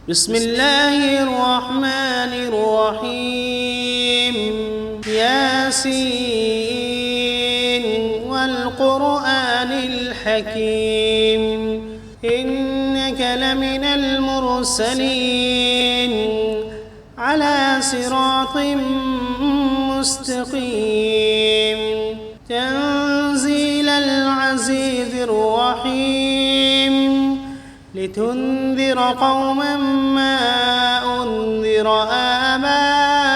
بسم الله الرحمن الرحيم ياسين والقرآن الحكيم إنك لمن المرسلين على صراط مستقيم تنزيل العزيز الرحيم لتنذر قوما ما أنذر آباؤهم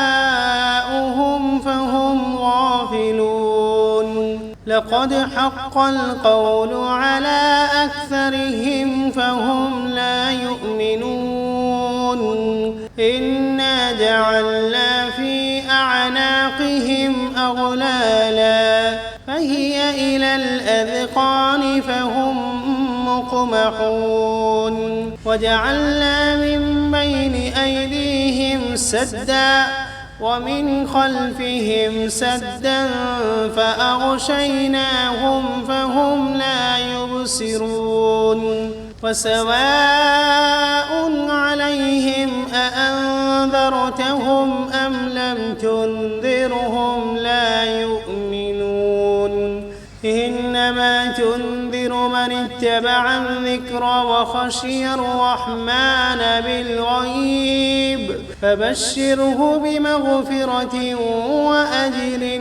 فهم غافلون لقد حق القول على أكثرهم فهم لا يؤمنون إنا جعلنا في أعناقهم أغلالا فهي إلى الأذقان فهم مقمحون وجعلنا من بين أيديهم سدا ومن خلفهم سدا فأغشيناهم فهم لا يبصرون وسواء عليهم أأنذرتهم أم لم تنذرهم لا يؤمنون إنما تنذر من اتبع الذكر وخشي الرحمن بالغيب فبشره بمغفرة وأجر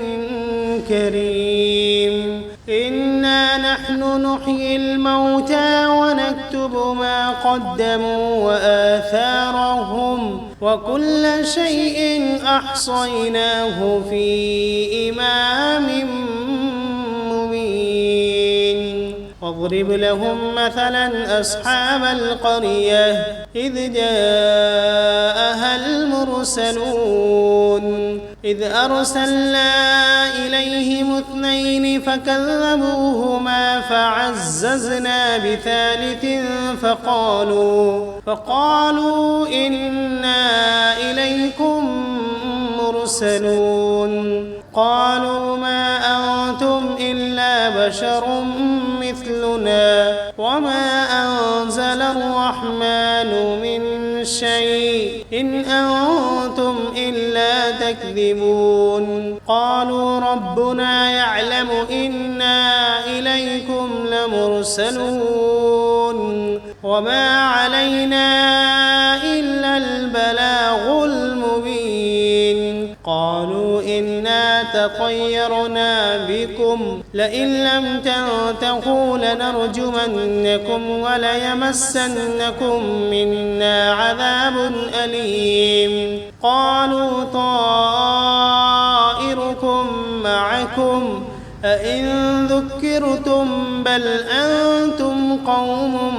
كريم إنا نحن نحيي الموتى ونكتب ما قدموا وآثارهم وكل شيء أحصيناه في إمام واضرب لهم مثلا أصحاب القرية إذ جاءها المرسلون إذ أرسلنا إليهم 2 فكذبوهما فعززنا بثالث فقالوا إنا إليكم مرسلون قالوا ما أنتم إلا بشر مثلنا وما أنزل الرحمن من شيء إن أنتم إلا تكذبون قالوا ربنا يعلم إنا إليكم لمرسلون وما علينا إلا البلاغ المبين قالوا إنا تطيرنا بكم لئن لم تنتهوا لنرجمنكم وليمسنكم منا عذاب أليم قالوا طائركم معكم أئن ذكرتم بل أنتم قوم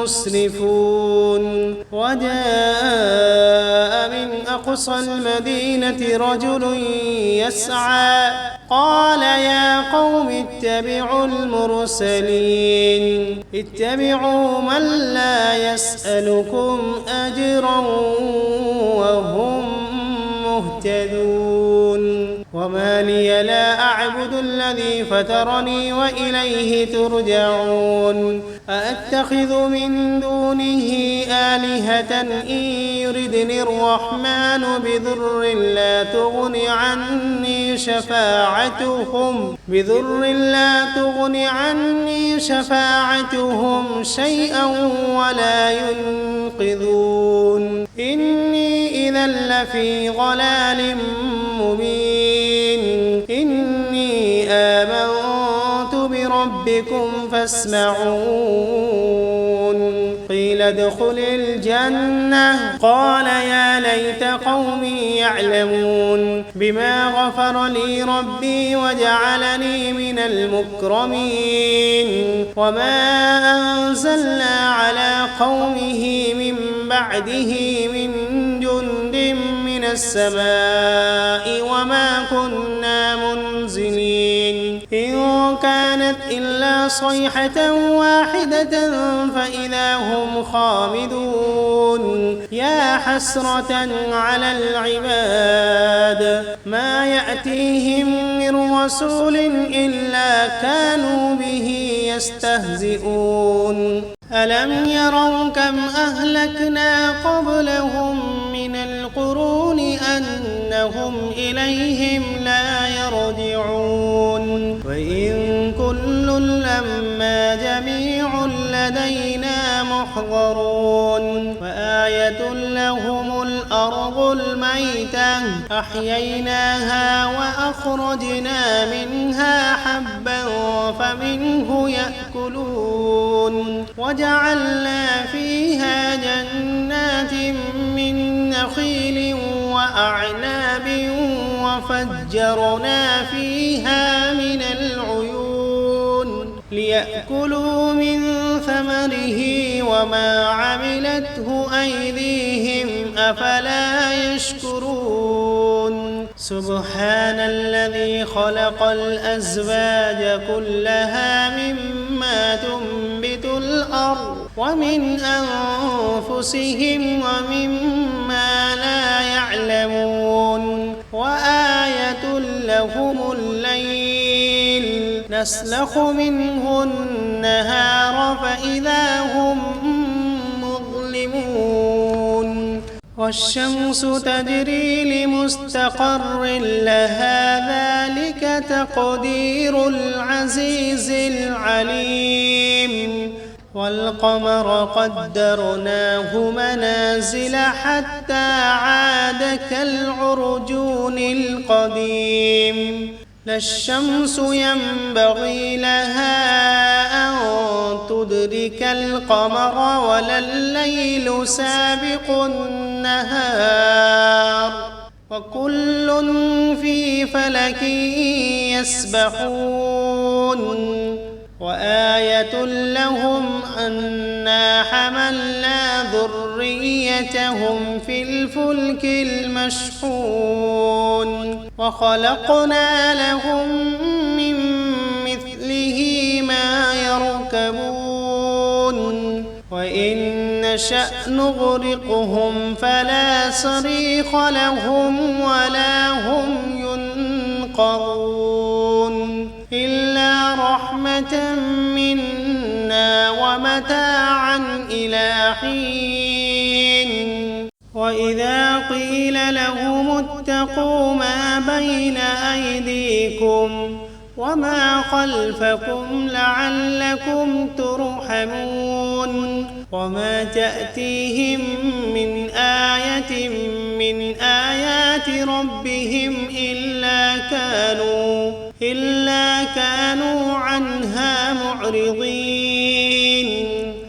مسرفون وجاء من أقصى المدينة رجل يسعى قال يا قوم اتبعوا المرسلين اتبعوا من لا يسألكم أجرا وهم مهتدون وما لي لا أعبد الذي فطرني وإليه ترجعون أأتخذ من دونه آلهة إن يردني الرحمن بضر لا تغن عني شفاعتهم شيئا ولا ينقذون إني إذا لفي ضلال مبين إني آمنت بربكم فاسمعون قيل ادخل الجنة قال يا ليت قومي يعلمون بما غفر لي ربي وجعلني من المكرمين وما أنزلنا على قومه من بعده من جند من السماء وما كنا منزلين إن كانت إلا صيحة واحدة فإذا هم خامدون يا حسرة على العباد ما يأتيهم من رسول إلا كانوا به يستهزئون ألم يروا كم أهلكنا قبلهم من القرون أنهم إليهم لا يرجعون وإن كل لما جميع لدينا محضرون وآية لهم الأرض الميتة أحييناها وأخرجنا منها حبا فمنه يأكلون وجعلنا فيها جنات من نخيل وأعناب وفجرنا فيها من العيون ليأكلوا من ثمره وما عملته أيديهم أفلا يشكرون سبحان الذي خلق الأزواج كلها مما تنبت الأرض ومن أنفسهم ومما لا يعلمون وآية لهم الليل نسلخ منه النهار فإذا هم مظلمون والشمس تجري لمستقر لها ذلك تقدير العزيز العليم والقمر قدرناه منازل حتى عاد كالعرجون القديم لا الشمس ينبغي لها أن تدرك القمر ولا الليل سابق النهار وكل في فلك يسبحون وآية لهم أنا حملنا ذريتهم في الفلك المشحون وخلقنا لهم من مثله ما يركبون وإن نشأ نغرقهم فلا صريخ لهم ولا هم ينقذون إلا رحمة منا ومتاعا إلى حين وإذا قيل لهم اتقوا ما بين أيديكم وما خلفكم لعلكم ترحمون وما تأتيهم من آية من آيات ربهم إلا كانوا عنها معرضين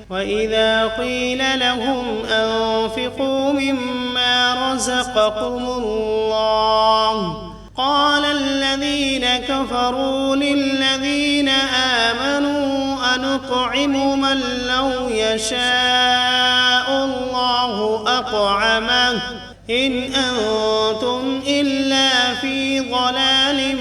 وإذا قيل لهم أنفقوا مما رزقكم الله قال الذين كفروا للذين آمنوا أنطعم من لو يشاء الله أطعمه إن أنتم إلا في ضلال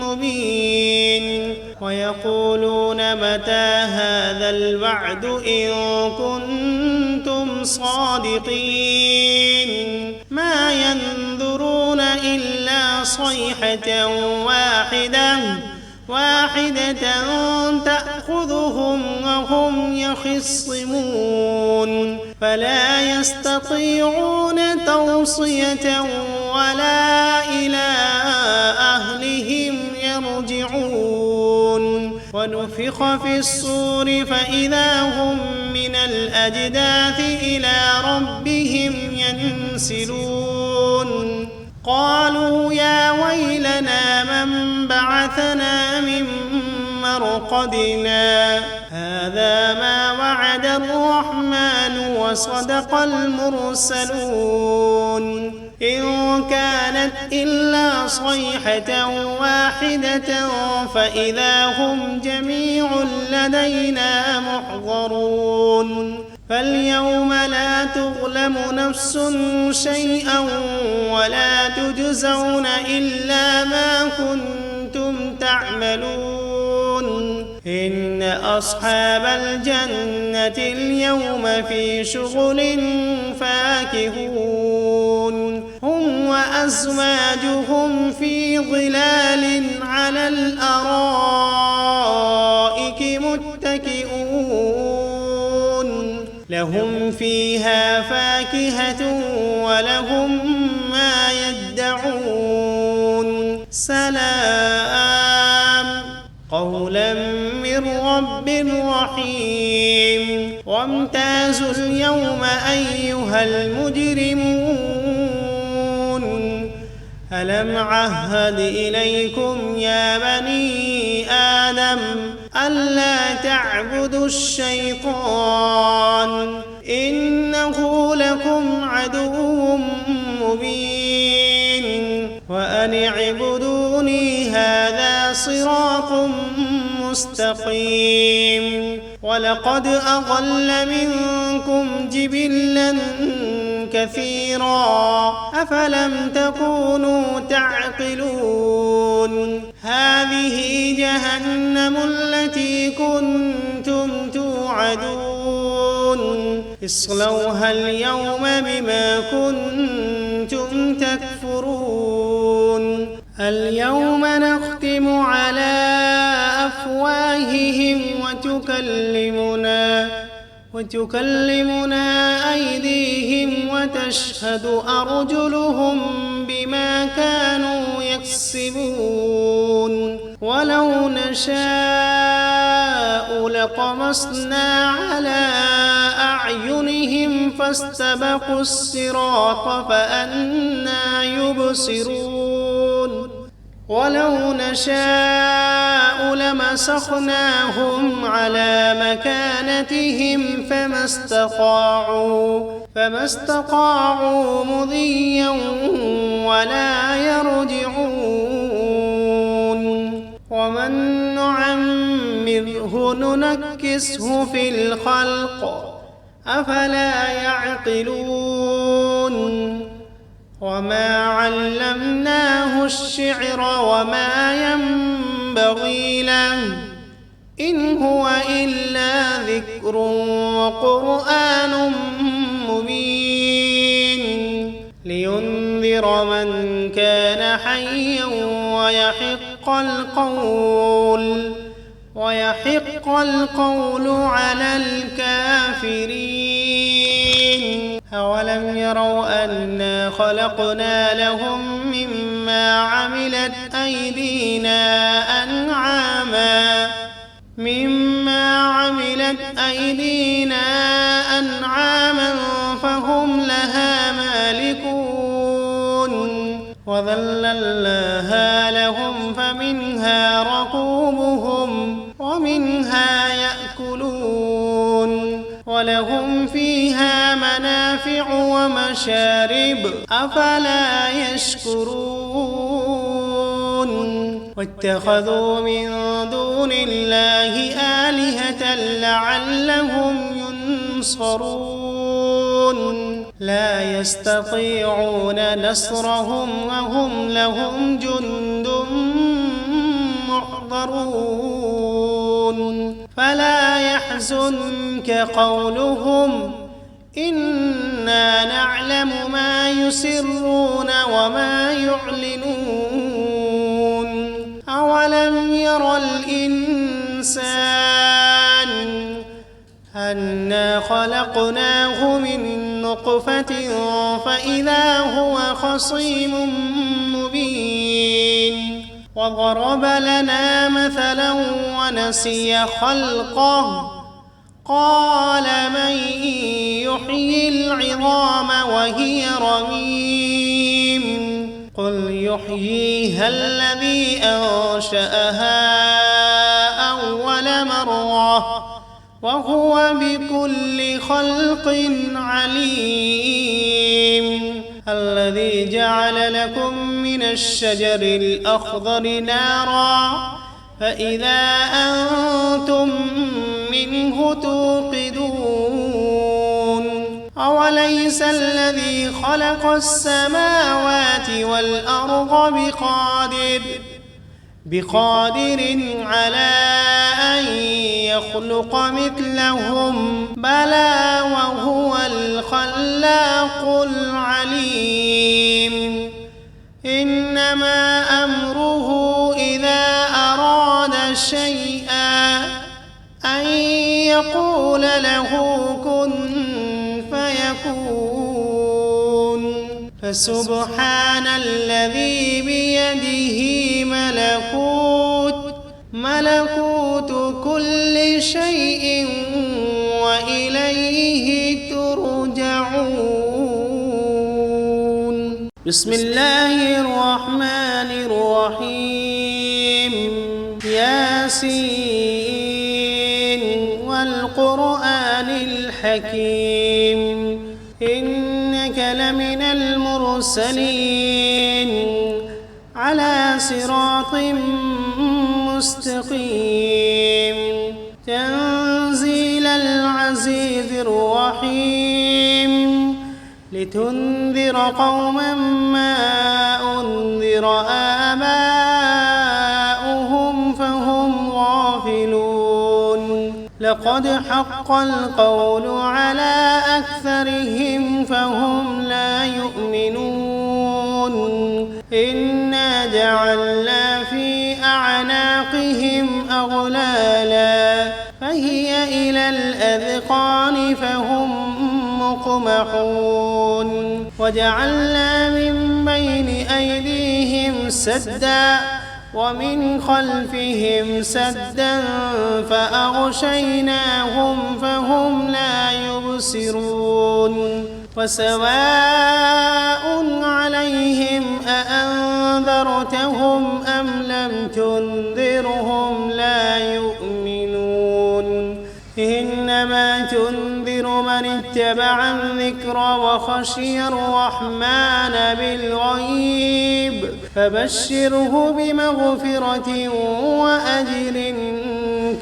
مبين ويقولون متى هذا الوعد إن كنتم صادقين ما ينظرون إلا صيحة واحدة تأخذهم وهم يخصمون فلا يستطيعون توصية ولا إلى أهلهم يرجعون ونفخ في الصور فإذا هم من الأجداث إلى ربهم ينسلون قالوا يا ويلنا من بعثنا من مرقدنا هذا ما وعد الرحمن وصدق المرسلون إن كانت إلا صيحة واحدة فإذا هم جميع لدينا محضرون فاليوم لا تظلم نفس شيئا ولا تجزون إلا ما كنتم تعملون إن أصحاب الجنة اليوم في شغل فاكهون هم وأزواجهم في ظلال على الأرائك متكئون فيها فاكهة ولهم ما يدعون سلام قولا من رب رحيم وامتازوا اليوم أيها المجرمون ألم عهد إليكم يا بني آدم ألا تعبدوا الشيطان إنه لكم عدو مبين وأن اعبدوني هذا صراط مستقيم ولقد أضل منكم جبلا كثيرا أفلم تكونوا تعقلون هذه جهنم التي كنتم توعدون اصلوها اليوم بما كنتم تكفرون اليوم نختم على أفواههم وتكلمنا أيديهم وتشهد أرجلهم بما كانوا يكسبون ولو نشاء لطمسنا على أعينهم فاستبقوا الصراط فأنى يبصرون ولو نشاء لمسخناهم على مكانتهم فما استطاعوا مضيا ولا يرجعون ومن نعمره ننكسه في الخلق أفلا يعقلون وما علمناه الشعر وما ينبغي له إن هو إلا ذكر وقرآن مبين لينذر من كان حيا ويحق القول على الكافرين أولم يروا أنا خلقنا لهم مما عملت أيدينا أنعاما فهم لها مالكون وذللناها لهم فمنها ركوبهم ومنها يأكلون ولهم فيها منافع ومشارب أفلا يشكرون واتخذوا من دون الله آلهة لعلهم ينصرون لا يستطيعون نصرهم وهم لهم جند محضرون فلا يحزنك قولهم إنا نعلم ما يسرون وما يعلنون أولم ير الإنسان أنا خلقناه من نطفة فإذا هو خصيم مبين وضرب لنا مثلا ونسي خلقه قال من يحيي العظام وهي رميم قل يحييها الذي أنشأها أول مرة وهو بكل خلق عليم الذي جعل لكم من الشجر الأخضر نارا فإذا أنتم منه توقدون أوليس الذي خلق السماوات والأرض بقادر على أن يخلق مثلهم بلى وهو الخلاق العليم إنما أمره إذا أراد شيئا أن يقول له كن فسبحان الذي بيده ملكوت كل شيء وإليه ترجعون. بسم الله الرحمن الرحيم. ياسين والقرآن الحكيم إنك لمن المرسلين على صراط مستقيم تنزيل العزيز الرحيم لتنذر قوما ما أنذر آباؤهم فهم غافلون لقد حق القول على أكثرهم فهم لا يؤمنون إنا جعلنا في أعناقهم أغلالا فهي إلى الأذقان فهم مقمحون وجعلنا من بين أيديهم سدا ومن خلفهم سدا فأغشيناهم فهم لا يبصرون وسواء عليهم أأنذرتهم أم لم تنذرهم لا يؤمنون إنما تنذر من اتبع الذكر وخشي الرحمن بالغيب فبشره بمغفرة وأجر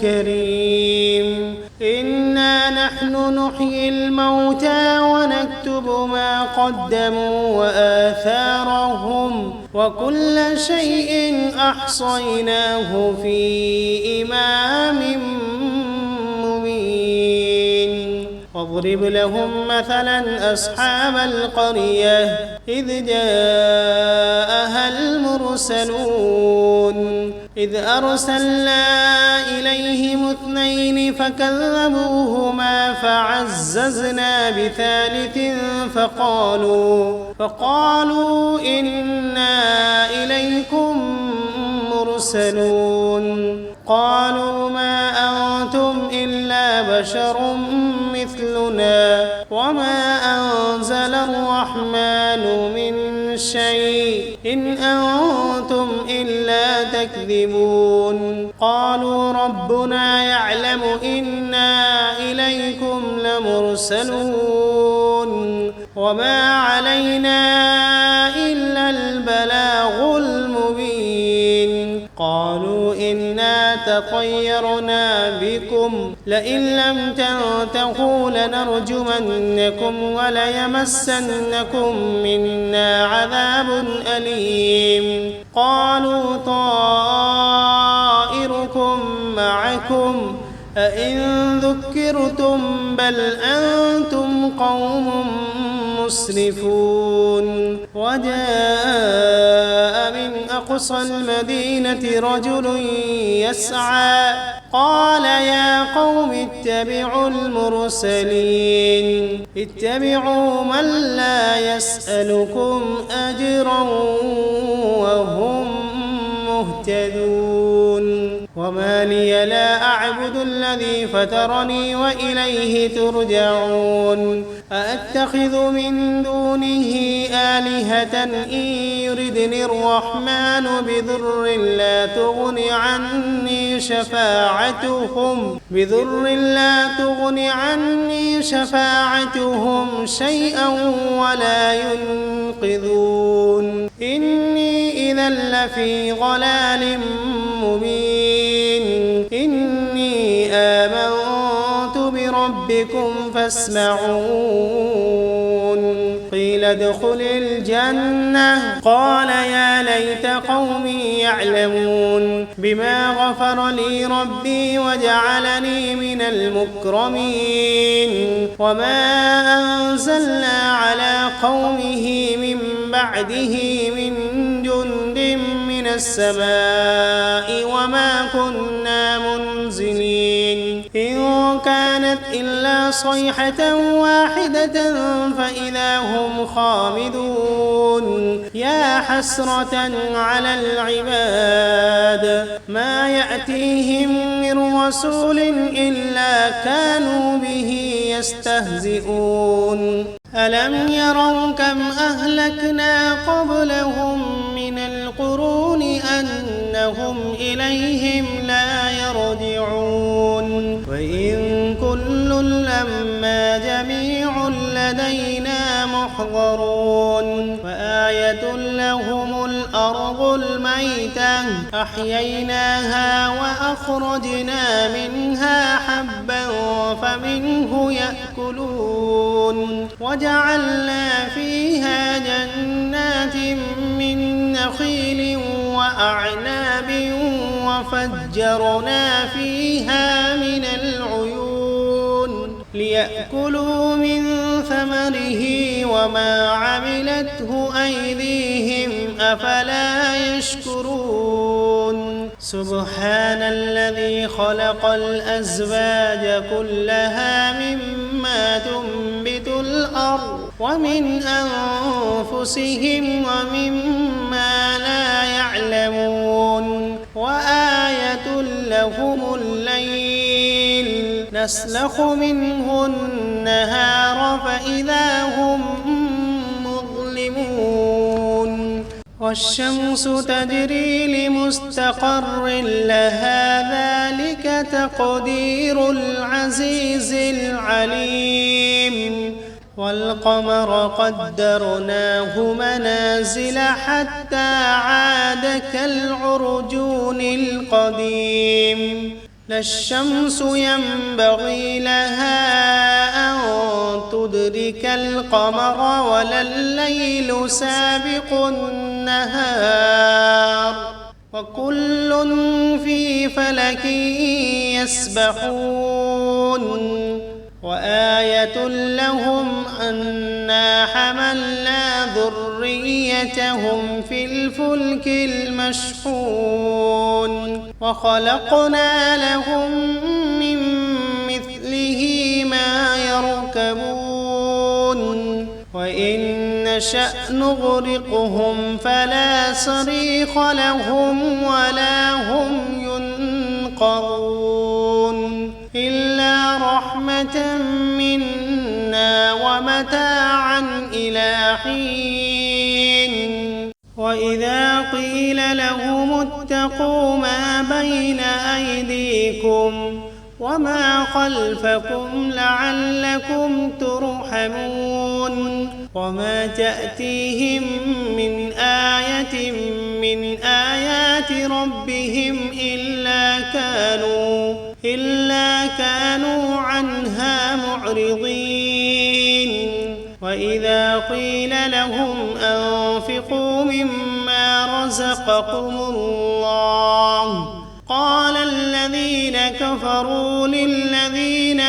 كريم إنا نحن نحيي الموتى ونكتب ما قدموا وآثارهم وكل شيء أحصيناه في إمام مبين واضرب لهم مثلا أصحاب القرية إذ جاءها المرسلون إذ أرسلنا إليهم 2 فكذبوهما فعززنا بثالث فقالوا إنا إليكم مرسلون قالوا ما أنتم إلا بشر مثلنا وما أنزل الرحمن من شيء إن أنتم إلا تكذبون قالوا ربنا يعلم إنا إليكم لمرسلون وما علينا إلا البلاغ المبين قالوا إنا تطيرنا بكم لئن لم تنتهوا لنرجمنكم وليمسنكم منا عذاب أليم قالوا طائركم معكم أئن ذكرتم بل أنتم قوم مسرفون وجاء من أقصى المدينة رجل يسعى قال يا قوم اتبعوا المرسلين اتبعوا من لا يسألكم أجرا وهم مهتدون وما لي لا أعبد الذي فطرني وإليه ترجعون أأتخذ من دونه آلهة إن يردني الرحمن بضر لا تغن عني شفاعتهم شيئا ولا ينقذون إني إذا لفي ضلال مبين إني آمنت بربكم فاسمعون قيل ادخل الجنة قال يا ليت قومي يعلمون بما غفر لي ربي وجعلني من المكرمين وما أنزلنا على قومه من بعده من جند من السماء وما كنا منزلين إن كانت إلا صيحة واحدة فإذا هم خامدون يا حسرة على العباد ما يأتيهم من رسول إلا كانوا به يستهزئون ألم يروا كم أهلكنا قبلهم من القرون أنهم إليهم لا يرجعون وإن كل لما جميع لدينا محضرون وآية لهم الأرض الميتة أحييناها وأخرجنا منها حبا فمنه يأكلون وجعلنا فيها جنات من نخيل وأعناب وفجرنا فيها من العيون ليأكلوا من ثمره وما عملته أيديهم أفلا يشكرون سبحان الذي خلق الأزواج كلها مما تنبت الأرض ومن أنفسهم ومما لا يعلمون وآية لهم الليل نسلخ منه النهار فإذا هم مظلمون والشمس تجري لمستقر لها ذلك تقدير العزيز العليم والقمر قدرناه منازل حتى عاد كالعرجون القديم لا الشمس ينبغي لها أن تدرك القمر ولا الليل سابق النهار وكل في فلك يسبحون وآية لهم أنا حملنا ذريتهم في الفلك المشحون وخلقنا لهم من مثله ما يركبون وإن نشأ نغرقهم فلا صريخ لهم ولا هم ينقذون إلا رحمة منا ومتاعا إلى حين وإذا قيل لهم اتقوا ما بين أيديكم وما خلفكم لعلكم ترحمون وما تأتيهم من آية من آيات ربهم إلا كانوا عنها معرضين وإذا قيل لهم أنفقوا مما رزقكم الله قال الذين كفروا للذين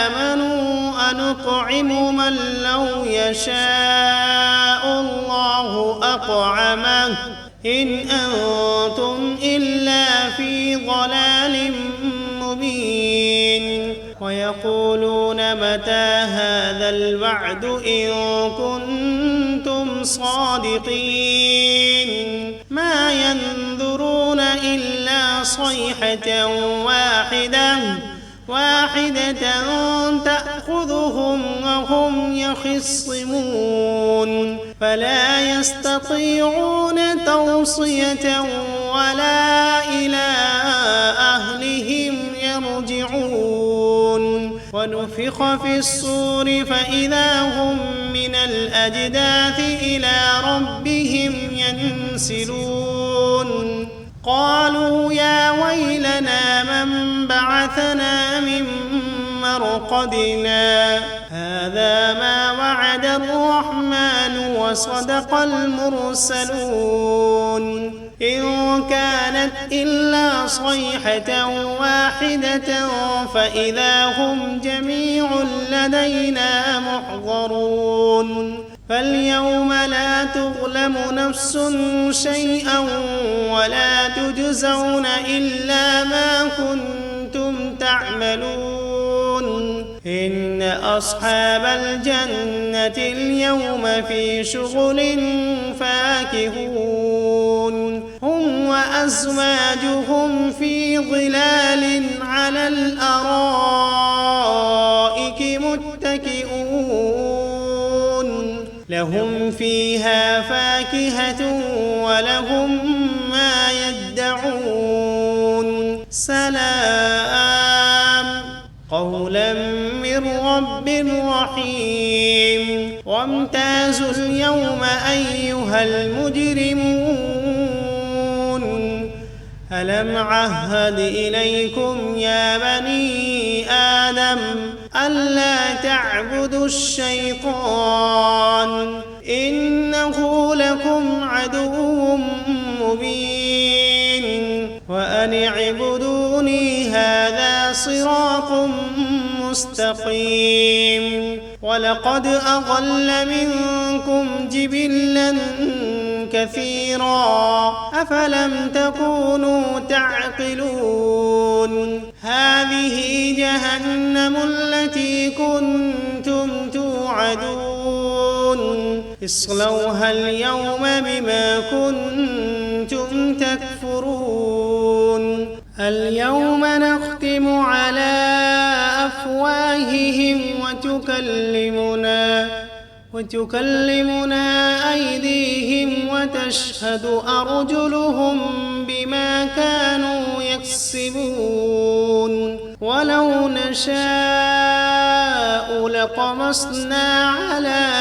آمنوا أنطعم من لو يشاء الله أطعمه إن أنتم إلا في ضلال مبين ويقولون متى هذا الوعد إن كنتم صادقين ما ينظرون إلا صيحة واحدة تأخذهم وهم يخصمون فلا يستطيعون توصية ولا إلى أهلهم يرجعون ونفخ في الصور فإذا هم من الأجداث إلى ربهم ينسلون قالوا يا ويلنا من بعثنا من مرقدنا هذا ما وعد الرحمن وصدق المرسلون إن كانت إلا صيحة واحدة فإذا هم جميع لدينا محضرون فاليوم لا تظلم نفس شيئا ولا تجزون إلا ما كنتم تعملون إن أصحاب الجنة اليوم في شغل فاكهون هم وأزواجهم في ظلال على الأرائك متكئون لهم فيها فاكهة ولهم ما يدعون سلام قولا من رب رحيم وامتازوا اليوم أيها المجرمون ألم عهد إليكم يا بني آدم ألا تعبدوا الشيطان إنه لكم عدو مبين وأن اعبدوني هذا صراط مستقيم ولقد أضل منكم جبلا كثيرا أفلم تكونوا تعقلون هذه جهنم التي كنتم توعدون اصلوها اليوم بما كنتم تكفرون اليوم نختم على أفواههم وتكلمنا أيديهم وتشهد أرجلهم بما كانوا يكسبون ولو نشاء لطمسنا على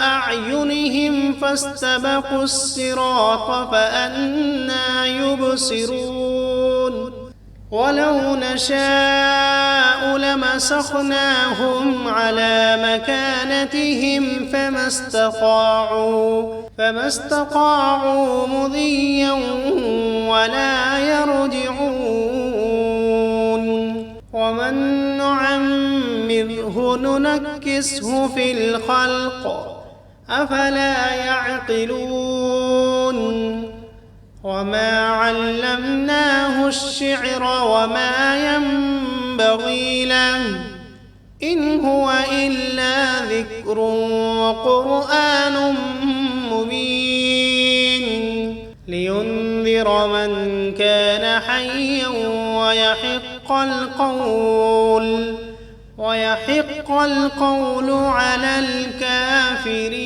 أعينهم فاستبقوا الصراط فأنى يبصرون ولو نشاء لمسخناهم على مكانتهم فما استطاعوا مضيا ولا يرجعون ومن نعمره ننكسه في الخلق أفلا يعقلون وما علمناه الشعر وما ينبغي له إن هو إلا ذكر وقرآن مبين لينذر من كان حيا ويحق القول على الكافرين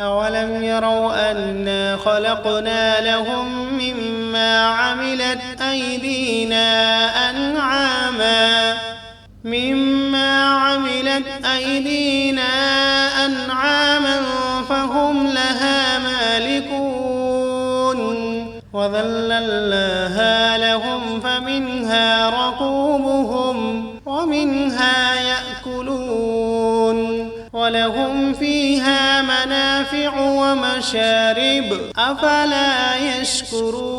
أولم يروا أنا خلقنا لهم مما عملت أيدينا أنعاما فهم لها مالكون وذللناها لهم فمنها ركوبهم ومنها يأكلون ولهم فيها منافع ومشارب أفلا يشكرون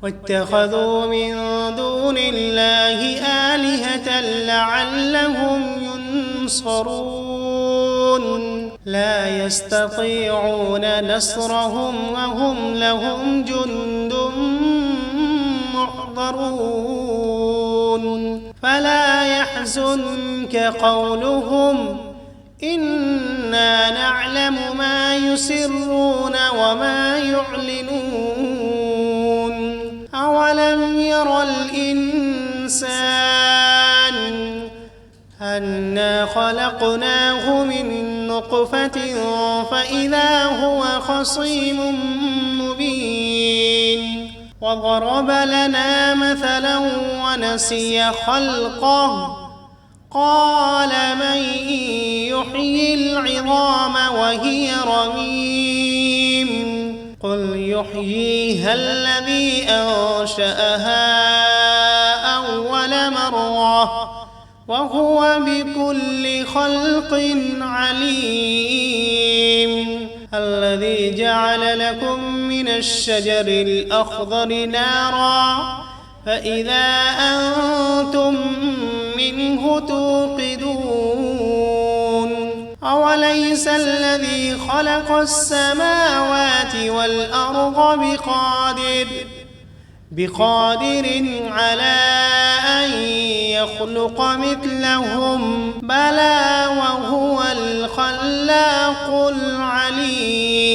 واتخذوا من دون الله آلهة لعلهم ينصرون لا يستطيعون نصرهم وهم لهم جند محضرون فلا يحزنك قولهم إنا نعلم ما يسرون وما يعلنون أولم ير الإنسان أنا خلقناه من نطفة فإذا هو خصيم مبين وضرب لنا مثلا ونسي خلقه قال من يحيي العظام وهي رميم قل يحييها الذي أنشأها أول مرة وهو بكل خلق عليم الذي جعل لكم من الشجر الأخضر نارا فإذا أنتم منه توقدون أوليس الذي خلق السماوات والأرض بقادر على أن يخلق مثلهم بلى وهو الخلاق العليم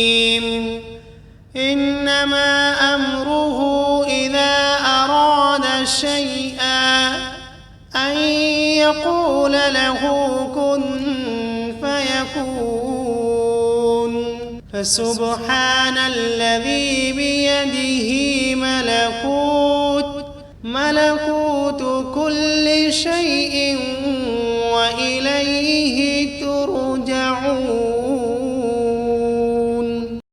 إنما أمره إذا أراد شيئا أن يقول له كن فيكون فسبحان الذي بيده ملكوت كل شيء وإليه